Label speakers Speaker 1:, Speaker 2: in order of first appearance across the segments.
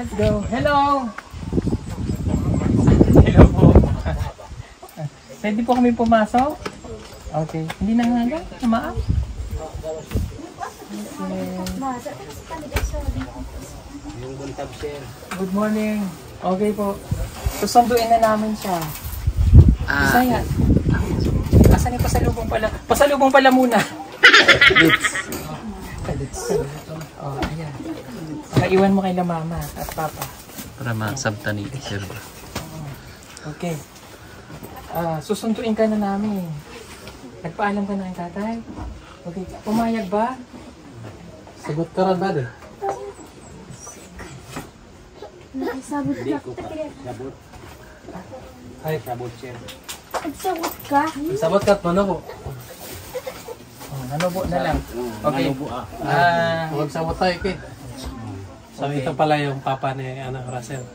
Speaker 1: Let's go. Hello! Hello po. Pwede po kami pumasok? Okay. Hindi nangaga? Namaan? Okay. Good morning. Okay po. Susunduin na namin siya. Bisaya. Asan yung pasalubong pala? Pasalubong pala muna. Oh, ayan. Naiwan mo kay la mama at papa.
Speaker 2: Para masabta ni sir.
Speaker 1: Okay. Susunduin ka na namin. Nagpaalam ka na kay tatay? Okay. Pumayag ba?
Speaker 3: Sagot ka rin ba din?
Speaker 4: Nagsabot ka.
Speaker 3: Ay, sabot siya.
Speaker 4: Nagsabot ka?
Speaker 3: Sabot ka at mano po.
Speaker 1: Nanubo na lang. Okay.
Speaker 3: Magsabot tayo kay. So ito pala yung papa ni anak Russell.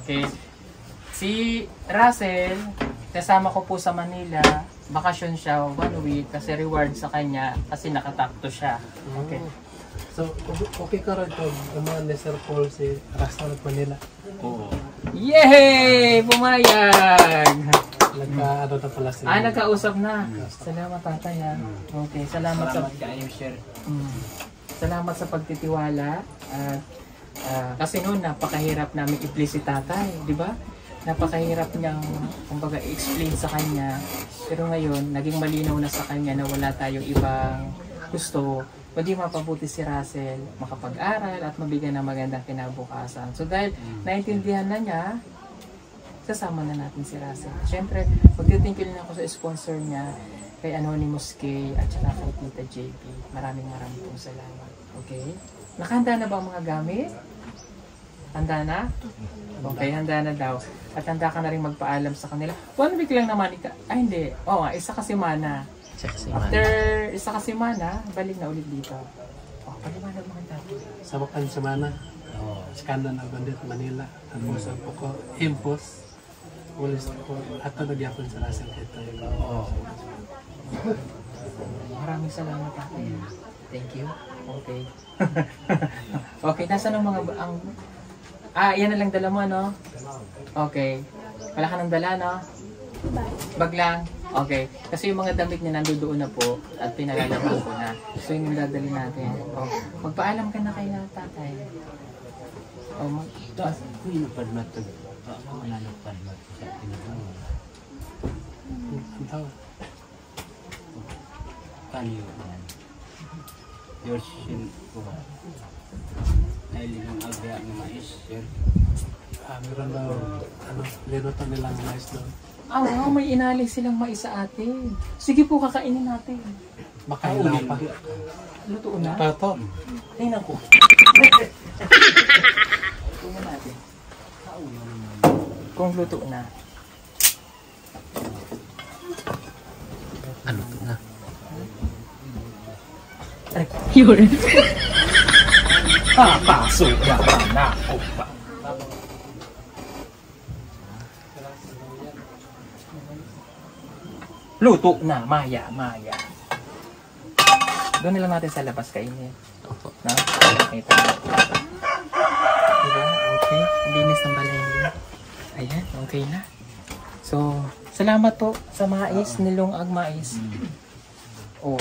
Speaker 1: Okay. Si Russell, kasama ko po sa Manila. Bakasyon siya 1 week kasi reward sa kanya kasi nakatakto siya. Okay.
Speaker 3: So, okay ka rin kung naman ni Sir Paul si Russell at Manila.
Speaker 2: Oo.
Speaker 1: Yay! Pumayag!
Speaker 3: Nagka-ano na pala sila.
Speaker 1: Nagkausap na. Salamat tatay ha. Okay, salamat
Speaker 2: sir.
Speaker 1: Salamat sa pagtitiwala. Kasi noon napakahirap namin i-please si tatay, di ba? Napakahirap niyang kumbaga i-explain sa kanya. Pero ngayon, naging malinaw na sa kanya na wala tayong ibang gusto, kundi mapabuti si Russell, makapag-aral at mabigyan ng magandang kinabukasan. So dahil naintindihan na niya, sasama na natin si Russell. Siyempre, magtitingkil na ako sa sponsor niya, kay Anonymous K at saka kay Tita JP. Maraming pong salamat. Okay? Nakahanda na ba ang mga gamit? Handa na? Okay, handa na daw. At handa ka na rin magpaalam sa kanila. 1 week lang naman ika. Ay, hindi. Oo nga, isa kasi mana. After isa kasi mana, balik na ulit dito. Paliwanag mo kita.
Speaker 3: Sa Bakan Semana. Skanda na bandit Manila. Tapos ang po ko, Impos. Ulis ko. At nagyapon sa Russell ito.
Speaker 1: Maraming salamat tatay. Thank you. Okay. Okay, nasa ng mga yan na lang dala mo, no? Okay. Wala ka nang dala, no? Bag lang. Okay. Kasi yung mga damit niya nandoon na po at pinalalaman ko na. So yun yung dadali natin. Magpaalam ka na kay tatay.
Speaker 2: Kuya na padmatag. Ano na padmatag sa tinatawag? Kanyo yan. Yorsin ko. Dahil yung agra ng mais, sir.
Speaker 3: Meron daw, linutan nilang mais doon.
Speaker 1: Wow, may inali silang mais sa atin. Sige po, kakainin natin.
Speaker 3: Makailaw pa.
Speaker 1: Luto na?
Speaker 3: Tato.
Speaker 1: Tingnan ko. Tingnan natin. Kung luto na.
Speaker 2: Ano to na?
Speaker 1: Yun. Papasok na ako pa. Luto na, maya. Doon na lang natin sa labas kainin. Na? Ito. Diba? Okay. Linis ng balay nila. Ayan, okay na. So, salamat po sa mais, nilungag mais.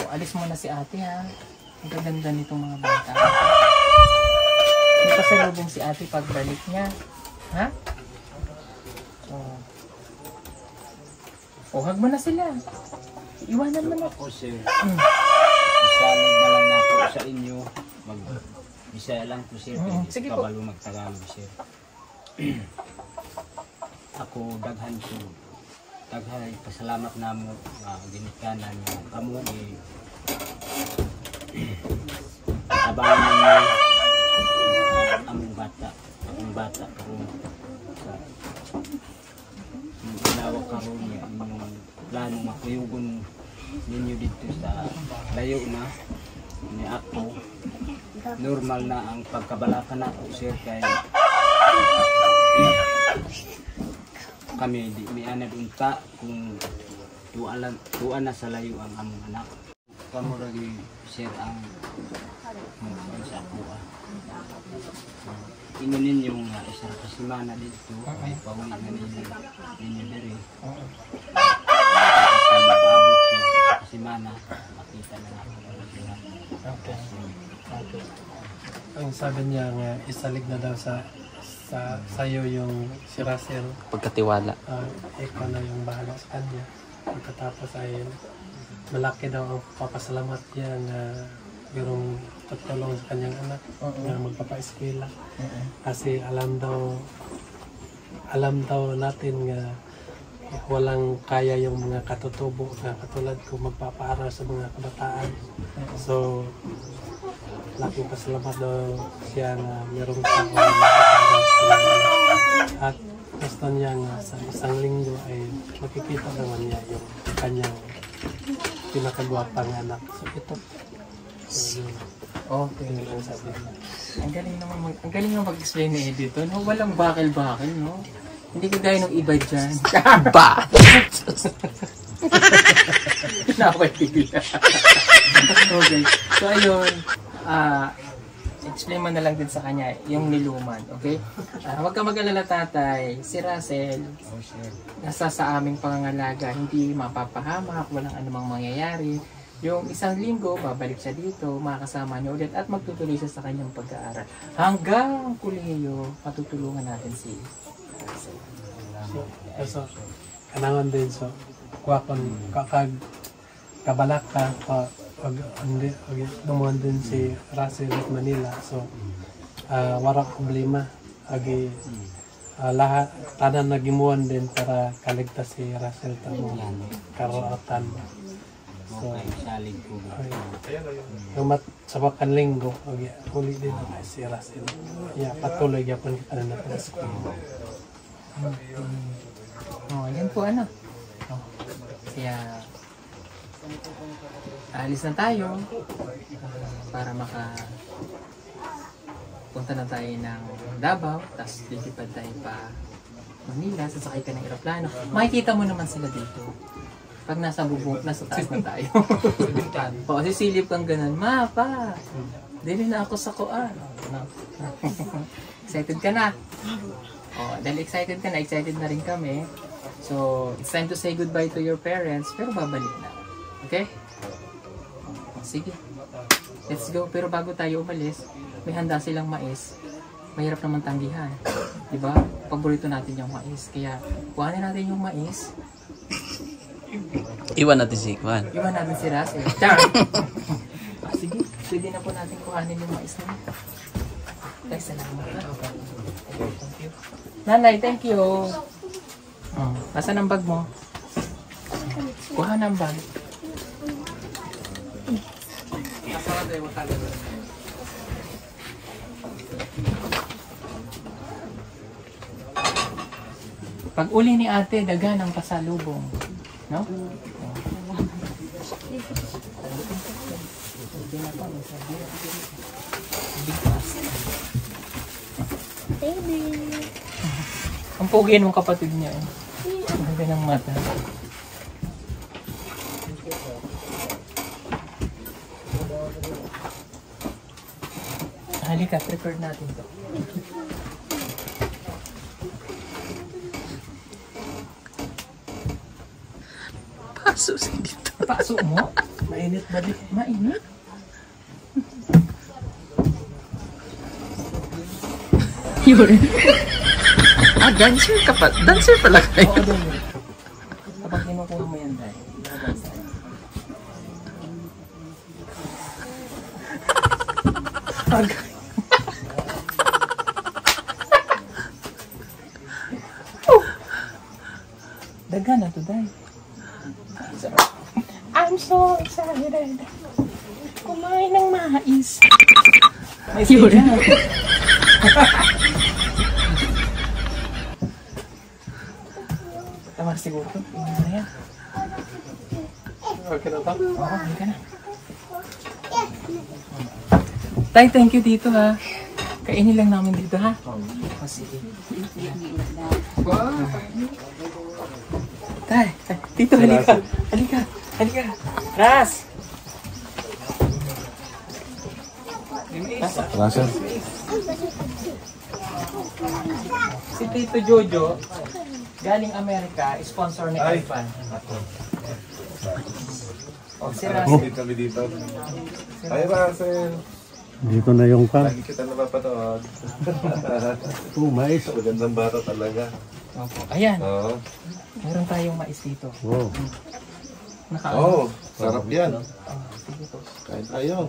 Speaker 1: Alis mo na si ate ha. Ang gaganda nitong mga bata. May pasalubong si ate pagbalik niya. Ha? Hug mo na sila. Iwanan mo na.
Speaker 2: Ako, sir. Isalig na lang ako sa inyo. Bisaya lang po, sir.
Speaker 1: Sige po.
Speaker 2: Kabalo magtagalog, sir. Ako, daghan ko. Daghan, pasalamat na mo. Ginikanan mo. Kamu, tabangan ninyo among bata. Among bata karon sa ginawa karon niya inyong plano makuyugon ninyo dito sa layo na ni ako. Normal na ang pagkabalakan ako, sir, kay kami di may anad unta kung tuan na sa layo ang among anak. Kamu lagi, sir, ang sa ako. ingunin yung isa ka semana dito, ay pauwi na ninyo diri. Sa mag-abot ko sa semana, makita na ako.
Speaker 3: Okay. Okay. Ang sabi niya nga, isalig na daw sa'yo yung si Russell.
Speaker 5: Pagkatiwala.
Speaker 3: Ikaw na yung bahala sa kanya. Pagkatapos ay malaki daw ang papasalamat niya na mayroong tutulong sa kanyang anak na magpapa-eskwela. Kasi alam daw natin nga walang kaya yung mga katutubo na katulad ko magpapaaral sa mga kabataan. So, laking pasalamat daw siya na mayroong tao na magpapaaral sa mga at gusto niya nga sa isang linggo ay makikita naman niya yung kanyang pinakagwapang anak. So, ito. So,
Speaker 1: Okay.
Speaker 3: yun ang sabi niya.
Speaker 1: Ang galing naman mag-explain ni Eddie to, no? Walang bakil-bakil, no? Hindi ko gaya ng iba dyan.
Speaker 5: Ba!
Speaker 1: Nakapagpigil. Okay. So, ayun. Explain mo na lang din sa kanya yung niluman, okay? Huwag ka mag-alala, tatay. Si Russell, nasa sa aming pangangalaga, hindi mapapahamak, walang anumang mangyayari. Yung isang linggo, babalik siya dito, makakasama niyo ulit at magtutuloy siya sa kanyang pag-aaral. Hanggang kuliyo, matutulungan natin si Russell.
Speaker 3: So, kanangan din so, kuha kon kabalak ka, lumuhan din si Russell at Manila. So, wala problema. Agi, lahat, tanan nagimuan din para kaligtas si Russell tamo karoatan. So,
Speaker 2: Salig ko.
Speaker 3: Umat sa bakan linggo, huli din na si Russell. Patuloy yapon kita na sa school.
Speaker 1: Yan po ano. Kaya, alis na tayo para punta na tayo ng Davao, tapos lilipad tayo pa Manila, sasakay ka ng eroplano. Makikita mo naman sila dito. Pag nasa bubong, nasa taas na tayo. O, sisilip kang ganun, Ma, pa, dili na ako sa kuan. No? Excited ka na? O, dahil excited ka na, excited na rin kami. So, it's time to say goodbye to your parents, pero babalik na. Okay? O, sige. Let's go. Pero bago tayo umalis, may handa silang mais. Mahirap naman tanggihan. Diba? Paborito natin yung mais. Kaya, kuhanin natin yung mais.
Speaker 5: Iwan natin si Kwan.
Speaker 1: Iwan natin si Russell. Char! Sige, pwede na po natin kuhanin yung mais na. Guys, salamat. Thank you. Nanay, thank you. Nasaan ang bag mo? Kuha ng bag. Pag uli ni ate, dagan ang pasalubong. No?
Speaker 4: Baby.
Speaker 1: Ang pogi ng kapatid niya. Ang ganda ng mata. Halika, record natin to.
Speaker 5: Paso si dito.
Speaker 1: Paso mo?
Speaker 3: Mainit ba di?
Speaker 1: Mainit? Yun.
Speaker 5: Dancer ka pa. Dancer pala kayo.
Speaker 1: Oo, doon. Kapag kinukuha mo yan, dahil. Dagan na to, dahil. I'm so excited. Kumain ng mais. May stage na. Tama siguro to. Tingnan na yan.
Speaker 3: Okay na to?
Speaker 1: Oo, hindi ka na. Tay, thank you dito ha. Kainin lang namin dito ha. O sige. Tay, dito halika. Halika. Halika. Ras!
Speaker 6: Russell.
Speaker 1: Si Tito Jojo, galing Amerika, sponsor ni Ivan. O, si Russell.
Speaker 6: Kami dito. Ay, Russell.
Speaker 3: Dito na yung pan.
Speaker 6: Lagi kita napapanood.
Speaker 3: Mais.
Speaker 6: Magandang bata talaga.
Speaker 1: Opo. Ayan,
Speaker 6: Oo.
Speaker 1: meron tayong mais dito.
Speaker 3: Wow.
Speaker 6: Oo, sarap yan.
Speaker 1: Sige po.
Speaker 6: Kain tayo.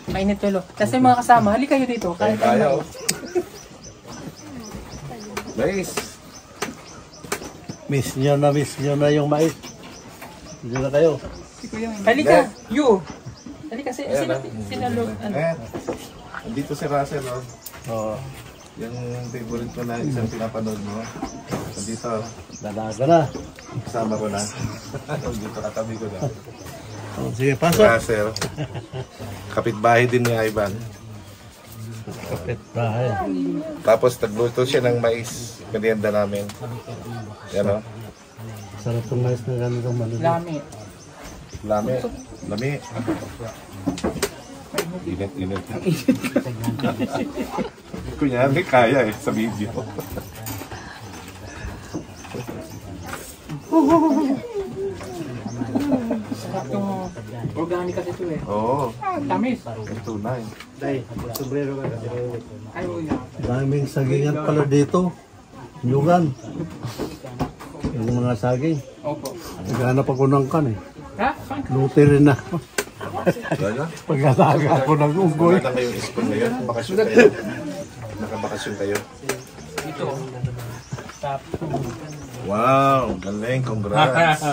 Speaker 1: Mainit tulo. Kasi mga kasama, hali kayo dito.
Speaker 6: Kain
Speaker 1: Kain tayo.
Speaker 6: tayo. Mais.
Speaker 3: Miss nyo na yung mais. Hindi na kayo.
Speaker 1: Halika, you. Halika,
Speaker 6: Ayan,
Speaker 1: sinalog.
Speaker 6: Dito si Russell, oh.
Speaker 3: Oo.
Speaker 6: Yung favorite ko na isang pinapanood mo. Dito,
Speaker 3: Dalaga na.
Speaker 6: kasama ko na. Dito katabi ko na.
Speaker 3: Oh, sige,
Speaker 6: Si
Speaker 3: pasok.
Speaker 6: Russell. Kapitbahay din ni Ivan.
Speaker 3: Kapit bahay.
Speaker 6: Tapos nagluto siya ng mais. Merienda namin. Yan, oh.
Speaker 3: Sarap yung mais na ganitong manila.
Speaker 1: Lami.
Speaker 6: Lami. Lami. Init. Kunyari, kaya sa video.
Speaker 1: Sarap yung organic kasi ito eh.
Speaker 6: Oo.
Speaker 1: Tamis.
Speaker 6: Ang tunay.
Speaker 1: Ay, uya.
Speaker 3: Daming sagingan pala dito. Yugan. Yung mga saging.
Speaker 1: Opo.
Speaker 3: Naghanap ako ng kan eh.
Speaker 1: Ha? Saan?
Speaker 3: Luti rin na.
Speaker 6: Gala?
Speaker 3: Pagkataga ako ng unggoy.
Speaker 6: Wala na kayong spoon ngayon. Bakasyon kayo. Nakabakasyon kayo.
Speaker 1: Ito. Tap.
Speaker 6: Wow, galing. Congrats.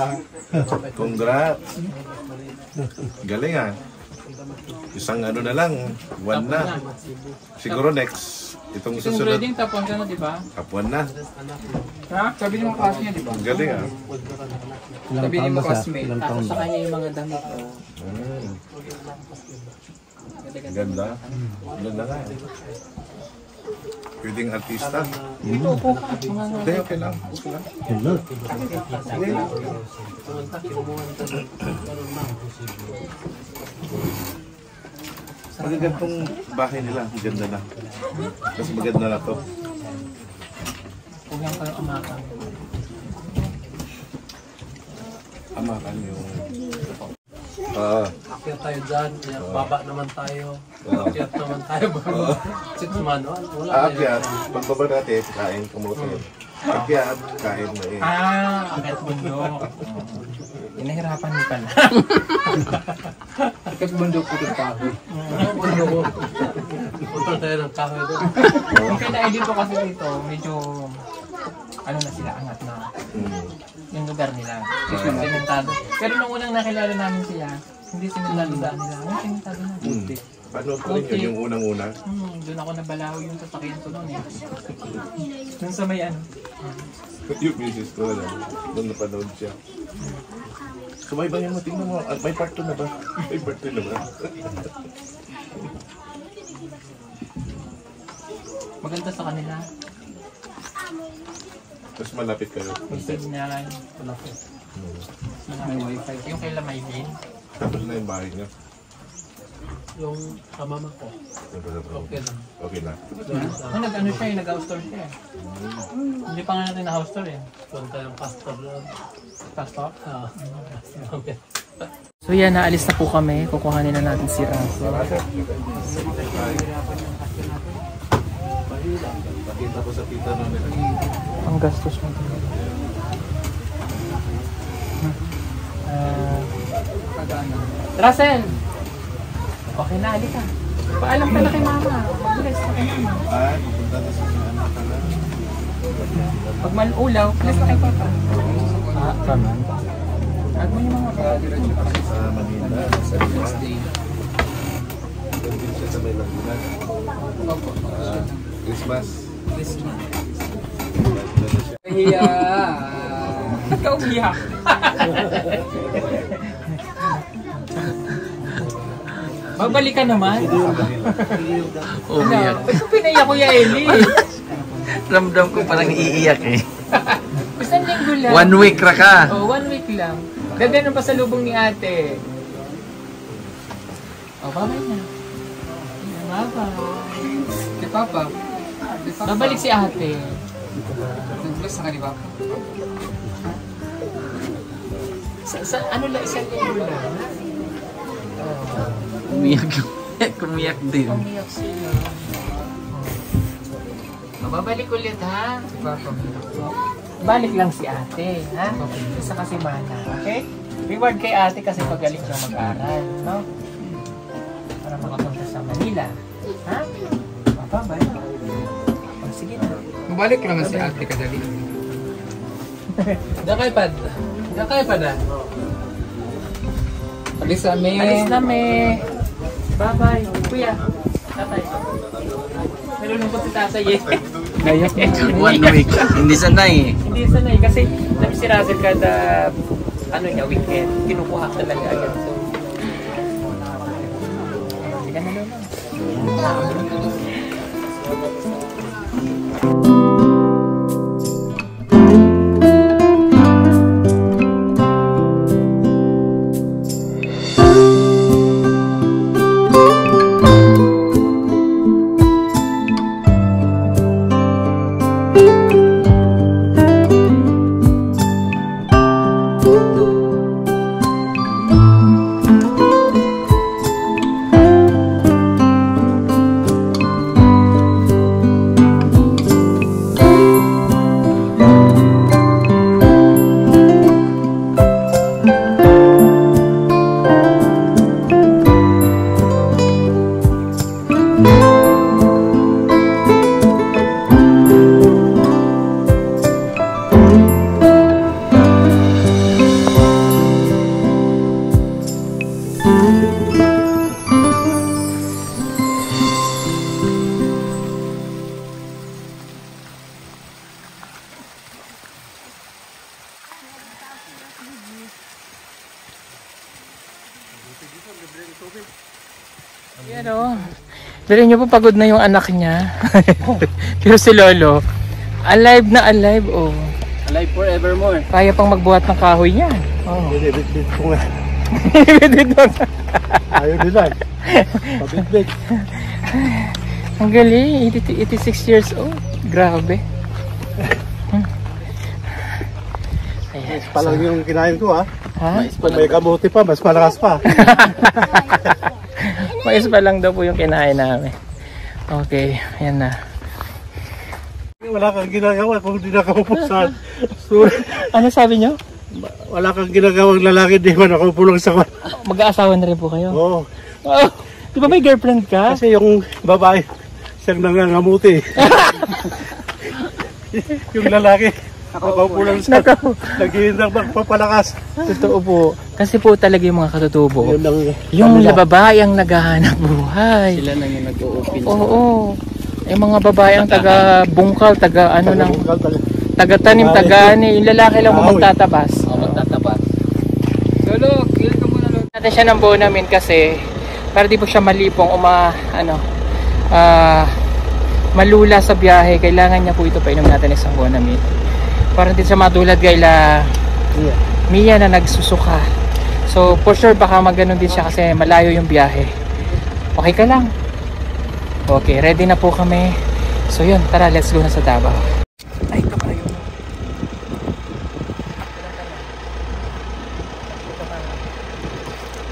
Speaker 6: Congrats. Galing ah. Isang ano na lang. One na. Siguro next. Itong
Speaker 1: Itong
Speaker 6: susunod.
Speaker 1: grading tapon ka na, di ba?
Speaker 6: Kapuan na.
Speaker 1: Ha? Sabi niyo mga klase niya, di ba?
Speaker 6: Galing ah.
Speaker 3: Ilang
Speaker 1: Sabi
Speaker 3: taon
Speaker 1: niyo
Speaker 3: ba
Speaker 1: mga
Speaker 3: siya?
Speaker 1: classmate.
Speaker 3: Ilang taon
Speaker 1: Tapos sa
Speaker 3: ba?
Speaker 1: kanya yung mga damit.
Speaker 6: Ganda. Ganda nga. Pwedeng artista.
Speaker 1: Ito po ka. Mga
Speaker 6: Hindi, okay lang. Okay lang.
Speaker 3: Hello.
Speaker 6: Sige. Magagandang bahay nila. Ganda na. Mas maganda na to.
Speaker 1: Huwag lang kayo amakan.
Speaker 6: Amakan yung...
Speaker 3: Akyat tayo dyan. Baba naman tayo. Akyat naman tayo. 6 manual. Wala
Speaker 6: Aakyat. Pagbaba natin, kain, kumutin. Aakyat, kain mo eh.
Speaker 1: Agad bundok. Inahirapan mo pala.
Speaker 3: Akyat bundok ko yung kahoy. Bundok ko. Punta tayo ng kahoy doon.
Speaker 1: Yung kina-edit ko kasi dito, medyo ano na sila, angat na yung lugar nila. Simentado. Pero nung unang nakilala namin siya, hindi simentado daan nila. Ang simentado na.
Speaker 6: Panood ko rin yun, yung unang-una.
Speaker 1: Doon ako nabalaw yung sasakyan ko noon eh. Doon sa may ano.
Speaker 6: Yung misis ko na. Doon napanood siya. Sumaybayan mo, tingnan mo. May part 2 na ba? May part 2 na ba?
Speaker 1: Maganda sa kanila.
Speaker 6: Mas malapit kayo.
Speaker 1: May signal. May wifi. Yung kay Lamaybin.
Speaker 6: Tapos na yung bahay niya.
Speaker 3: Yung kamama ko. Okay lang.
Speaker 6: Okay na.
Speaker 1: Nag-ano siya eh, nag-house tour siya eh. Hindi pa nga natin na-house tour eh.
Speaker 3: Punta yung pastor doon.
Speaker 1: Pastor?
Speaker 3: Okay.
Speaker 1: So yan, naalis na po kami. Kukuhanin na natin si Russell.
Speaker 6: Pakita ko sa tita na nila.
Speaker 1: Ang gastos mo. Russell! Okay na, halika. Paalam ka na kay mama. Bless na kay mama.
Speaker 6: Pupunta na sa anak ka na.
Speaker 1: Pag malulaw, bless na kay papa.
Speaker 3: Kanan.
Speaker 1: Huwag mo yung mga
Speaker 6: Sa Manila, sa Laguna. Doon din siya sa may Laguna. Christmas.
Speaker 1: Iya. Ikaw umiyak. Babalik ka naman.
Speaker 5: Umiyak.
Speaker 1: Ito pinaiyak ko ya Eli.
Speaker 5: Ramdam ko parang iiyak eh.
Speaker 1: Isang linggo lang.
Speaker 5: 1 week ra ka.
Speaker 1: Oh, 1 week lang. Ganda ng pasalubong ni ate. Oh, bye-bye na. Bye-bye. Kay Papa. Babalik si ate. Ano lang, isang linggo lang.
Speaker 5: Kumiyak din.
Speaker 1: Umiyak sila. Babalik ulit ha. Balik lang si ate, ha? Isa kasi mana, okay? Reward kay ate kasi pagaling siya mag-aral, no? Para makapunta sa Manila. Ha? Bye. Oh, sige na.
Speaker 7: Mabalik lang si ate kadali.
Speaker 3: Dakay pa na.
Speaker 7: Alis kami.
Speaker 1: Alis na me. Bye-bye. Kuya. Tatay. Nalulungkot si tatay eh.
Speaker 7: Nayak na.
Speaker 5: 1 week. Hindi sanay.
Speaker 1: Hindi sanay kasi sabi si Russell kada weekend, kinukuha talaga agad. So, sige na lang. Yan o. Dali nyo po, pagod na yung anak niya. Pero si Lolo, alive na alive oh.
Speaker 2: Alive forevermore.
Speaker 1: Kaya pang magbuhat ng kahoy niya. Oh.
Speaker 3: Binibit ko nga.
Speaker 1: Dito.
Speaker 3: Ayaw nila. Pabitbit.
Speaker 1: Ang galing, 86 years old. Grabe. Ayan.
Speaker 3: Palang yung kinain ko ha.
Speaker 1: Ha?
Speaker 3: May kamuti pa, mas malakas pa.
Speaker 1: Mais pa lang daw po yung kinain namin. Okay, ayan na.
Speaker 3: Wala kang ginagawa kung di nakaupusan. Sorry.
Speaker 1: Ano sabi nyo?
Speaker 3: Wala kang ginagawang lalaki, di man ako pulong sa kwan.
Speaker 1: Mag-aasawa na rin po kayo?
Speaker 3: Oo.
Speaker 1: Oh, di ba may girlfriend ka?
Speaker 3: Kasi yung babae, siyang nangangamuti. Yung lalaki, nakaupulang sa naghihindang magpapalakas.
Speaker 1: Totoo po. Kasi po talaga yung mga katutubo.
Speaker 3: Yun ang
Speaker 1: Yung babae ang naghahanap buhay.
Speaker 2: Sila lang yung nag-o-open.
Speaker 1: Oo. Yung mga babae ang taga-bungkal, taga-tanim, taga-ani. Yung lalaki lang mo magtatabas.
Speaker 2: Magtatabas.
Speaker 7: Lolo, kill ka muna Lolo.
Speaker 1: Natin siya ng buo namin kasi para di po siya malipong o malula sa biyahe. Kailangan niya po ito painom natin isang buo namin. Para hindi siya matulad kaila Mia na nagsusuka. So for sure baka magganon din siya kasi malayo yung biyahe. Okay ka lang? Okay, ready na po kami. So yun, tara, let's go na sa Davao. Ay, kapayo.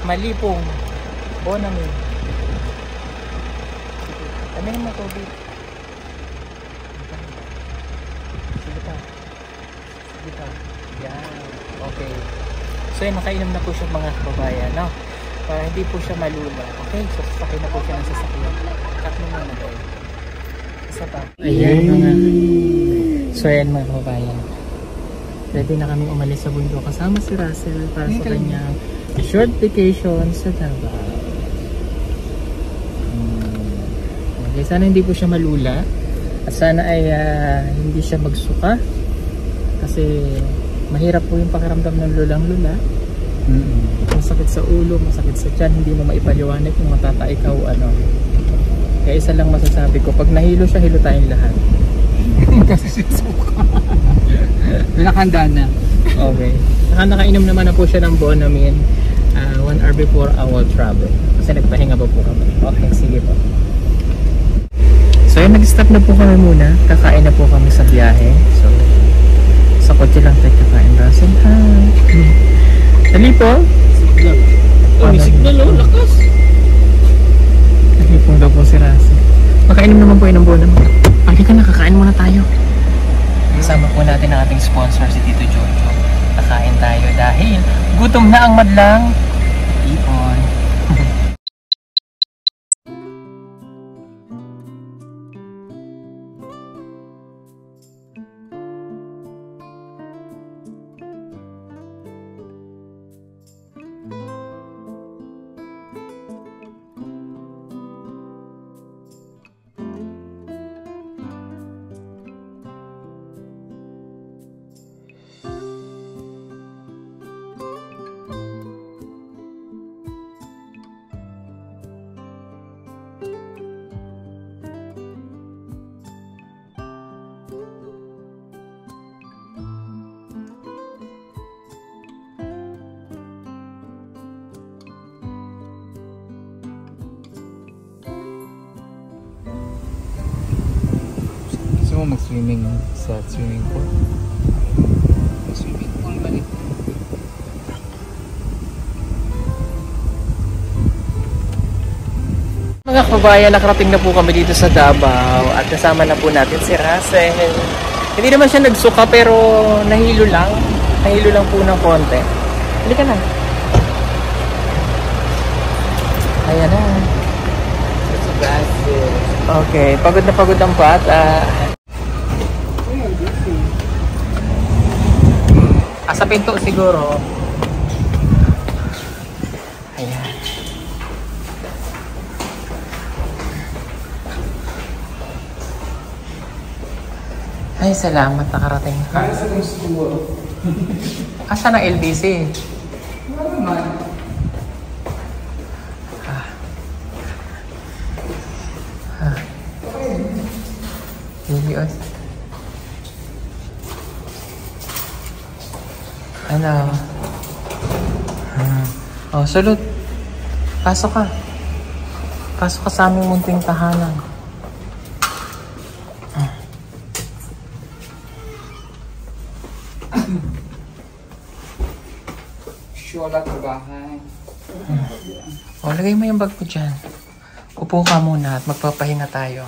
Speaker 1: Malipong. Bonami. Ano yung mga tubig? Sige pa. Sige pa. Yan. Okay. So yun, nakainom na po siya mga kababayan, no? Para hindi po siya malula. Okay, so sasakay na po siya ng sasakyan. Cut mo muna daw. Isa pa. Ayan mga. So ayan mga kababayan. Ready na kami umalis sa bundok kasama si Russell para sa kanyang short vacation sa Davao. Okay, sana hindi po siya malula. At sana ay hindi siya magsuka. Kasi mahirap po yung pakiramdam ng lulang-lula. Masakit sa ulo, masakit sa tiyan, hindi mo maipaliwanag kung matatae ka o ano. Kaya isa lang masasabi ko, pag nahilo siya, hilo tayong lahat.
Speaker 7: Kasi sisuka. Nakahanda na.
Speaker 1: Okay. Saka nakainom naman na po siya ng Bonamine 1 hour before our travel. Kasi nagpahinga pa po kami. Okay, sige po. So yun, nag-stop na po kami muna. Kakain na po kami sa biyahe. So, sa kotse lang tayo kakain. Russell, hi! Dali po?
Speaker 2: May signal, oh, lakas.
Speaker 1: Dali po daw po si Russell. Makainom naman po yun ng bono. Halika na, kakain muna tayo. Kasama po natin ang ating sponsor, si Tito Jojo. Kakain tayo dahil gutom na ang madlang ipon.
Speaker 7: Gusto mo mag-swimming sa swimming pool? Swimming pool ba rin?
Speaker 1: Mga kababayan, nakarating na po kami dito sa Davao at kasama na po natin si Russell. Hindi naman siya nagsuka pero nahilo lang. Nahilo lang po ng konti. Halika na. Ayan na. Okay, pagod na pagod ang bata. Sa pinto siguro. Ayan. Ay, salamat nakarating ka.
Speaker 7: Kaya sa gusto.
Speaker 1: Asa ng LBC?
Speaker 7: Ano naman?
Speaker 1: Helios. Ano? Oh, salud. Pasok ka. Pasok ka sa aming munting tahanan.
Speaker 7: Shola sa bahay.
Speaker 1: O, lagay mo yung bag ko dyan. Upo ka muna at magpapahinga tayo.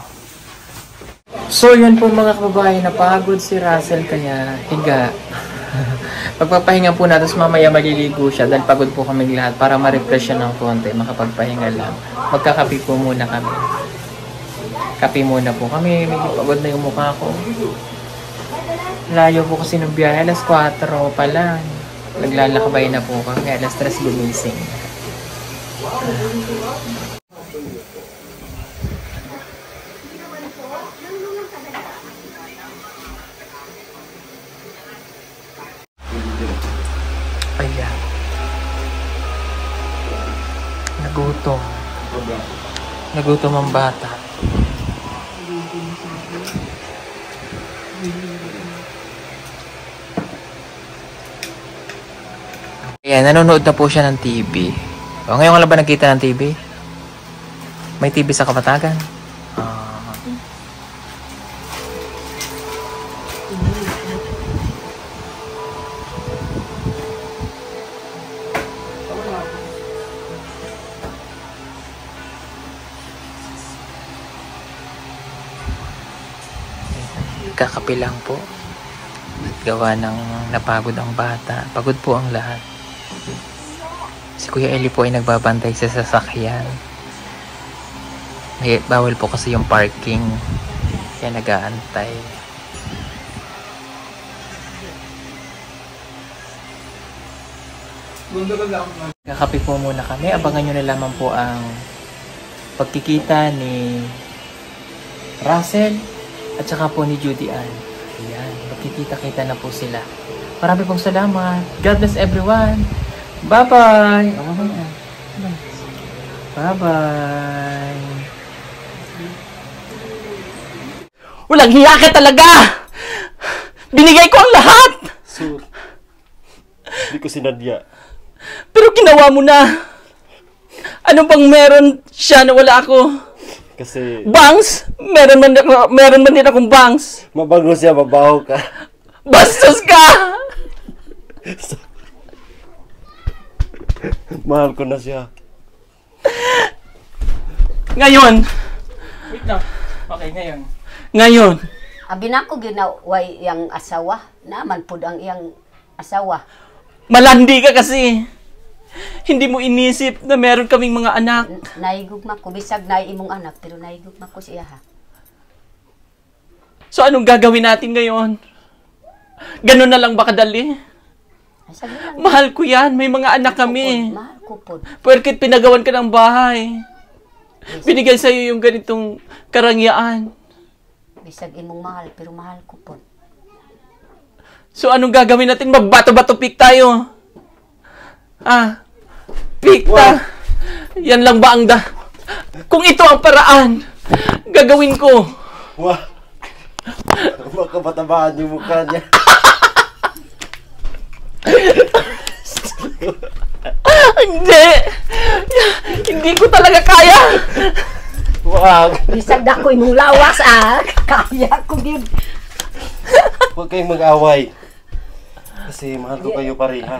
Speaker 1: So, yun po mga kababayan, napagod si Russell kaya higa. Pagpapahinga po natin, mamaya maliligo siya dahil pagod po kami lahat para ma-refresh siya ng konti, makapagpahinga lang. Magkakapi po muna kami. Kapi muna po kami, medyo pagod na yung mukha ko. Layo po kasi ng biyahe, alas 4 pa lang. Naglalakbay na po kami, alas 3 gumising. Ayan. Nagutom. Nagutom ang bata. Ayan, nanonood na po siya ng TV. O, ngayon ka lang ba nagkita ng TV? May TV sa Kapatagan? Kakapi lang po. At gawa ng napagod ang bata. Pagod po ang lahat. Si Kuya Eli po ay nagbabantay sa sasakyan. May bawal po kasi yung parking. Kaya nag-aantay. Kakapi po muna kami. Abangan nyo na lamang po ang pagkikita ni Russell at saka po ni Judy Ann. Ayan, magkikita-kita na po sila. Marami pong salamat. God bless everyone. Bye-bye. Bye-bye.
Speaker 8: Walang hiya ka talaga! Binigay ko ang lahat!
Speaker 9: Sur, hindi ko sinadya.
Speaker 8: Pero ginawa mo na. Ano bang meron siya na wala ako?
Speaker 9: Kasi
Speaker 8: Bangs? Meron man din akong bangs.
Speaker 9: mabango siya, mabaho ka.
Speaker 8: Bastos ka!
Speaker 9: Mahal ko na siya.
Speaker 8: Ngayon,
Speaker 1: Wait lang. Okay, ngayon.
Speaker 8: ngayon,
Speaker 10: Abi na ko ginaway yang asawa. Naman pud ang iyang asawa.
Speaker 8: malandi ka kasi. Hindi mo inisip na meron kaming mga anak.
Speaker 10: Naigugma ko. Bisag na imong anak. Pero naigugma ko siya ha.
Speaker 8: So anong gagawin natin ngayon? Ganun na lang ba kadali?
Speaker 10: Ay, sabi lang.
Speaker 8: Mahal ko yan. May mga anak kami.
Speaker 10: Mahal ko po.
Speaker 8: Porket pinagawan ka ng bahay. Binigay sa'yo yung ganitong karangyaan.
Speaker 10: Bisag imong mahal. Pero mahal ko po.
Speaker 8: So anong gagawin natin? Magbato-bato pick tayo. Pick ta. Yan lang ba ang Kung ito ang paraan, gagawin ko.
Speaker 9: Wah! Makabatabaan yung mukha niya.
Speaker 8: Hindi. Hindi ko talaga kaya.
Speaker 9: Wag!
Speaker 10: Bisag na ko imong lawas Kaya ko din.
Speaker 9: Huwag kayong mag-away. Kasi mahal ko kayo parehas.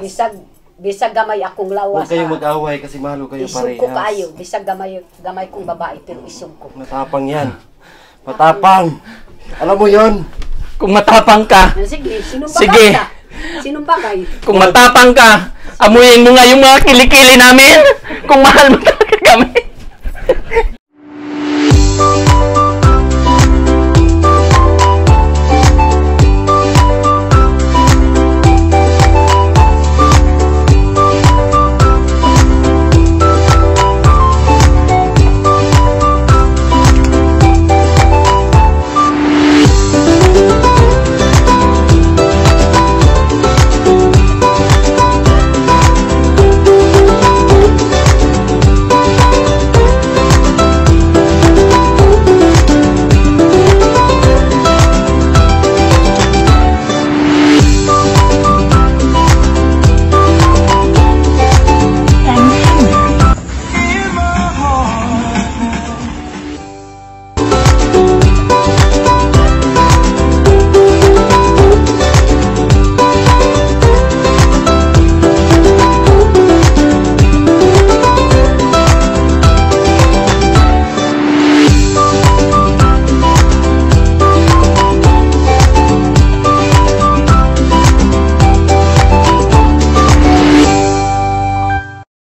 Speaker 10: Bisag gamay akong lawas
Speaker 9: Huwag kayong mag-away kasi mahal ko kayo
Speaker 10: Isog ko
Speaker 9: parehas.
Speaker 10: kayo. Bisag gamay kong babae pero isog ko.
Speaker 9: Matapang yan. Matapang! Alam mo yon?
Speaker 8: Kung matapang ka,
Speaker 10: Sige,
Speaker 8: Sige.
Speaker 10: Sinong bagay?
Speaker 8: kung matapang ka, amuyin mo nga yung mga kilikili namin. Kung mahal mo talaga kami.